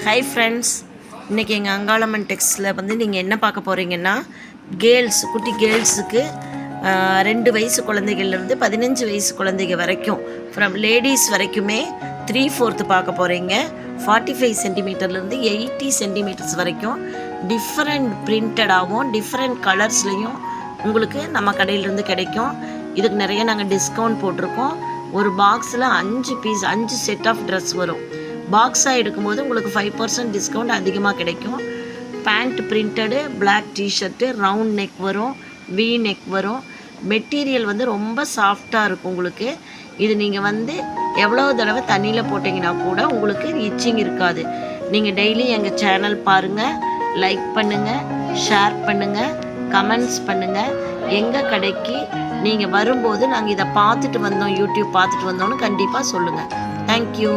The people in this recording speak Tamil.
ஹாய் ஃப்ரெண்ட்ஸ், இன்றைக்கி எங்கள் அங்காளம்மன் டெக்ஸ்டில் வந்து நீங்கள் என்ன பார்க்க போகிறீங்கன்னா, கேர்ள்ஸ் குட்டி கேர்ள்ஸுக்கு 2 வயசு குழந்தைகள்லேருந்து 15 வயசு குழந்தைங்க வரைக்கும் ஃப்ரம் லேடிஸ் வரைக்குமே 3/4 பார்க்க போகிறீங்க. 45 சென்டிமீட்டர்லேருந்து 80 சென்டிமீட்டர்ஸ் வரைக்கும் டிஃப்ரெண்ட் பிரிண்டடாகவும் டிஃப்ரெண்ட் கலர்ஸ்லேயும் உங்களுக்கு நம்ம கடையிலேருந்து கிடைக்கும். இதுக்கு நிறைய நாங்கள் டிஸ்கவுண்ட் போட்டிருக்கோம். ஒரு பாக்ஸில் 5 செட் ஆஃப் ட்ரெஸ் வரும். பாக்ஸாக எடுக்கும்போது உங்களுக்கு 5% டிஸ்கவுண்ட் அதிகமாக கிடைக்கும். Pant printed, black T-shirt, round neck வரும், வி நெக் வரும். மெட்டீரியல் வந்து ரொம்ப சாஃப்டாக இருக்கும் உங்களுக்கு. இது நீங்கள் வந்து எவ்வளோ தடவை தண்ணியில் போட்டிங்கன்னா கூட உங்களுக்கு இச்சிங் இருக்காது. நீங்கள் டெய்லி எங்கள் சேனல் பாருங்கள், லைக் பண்ணுங்கள், ஷேர் பண்ணுங்கள், கமெண்ட்ஸ் பண்ணுங்கள். எங்கள் கடைக்கு நீங்கள் வரும்போது நாங்கள் இதை பார்த்துட்டு வந்தோம், யூடியூப் பார்த்துட்டு வந்தோன்னு கண்டிப்பாக சொல்லுங்கள். தேங்க்யூ.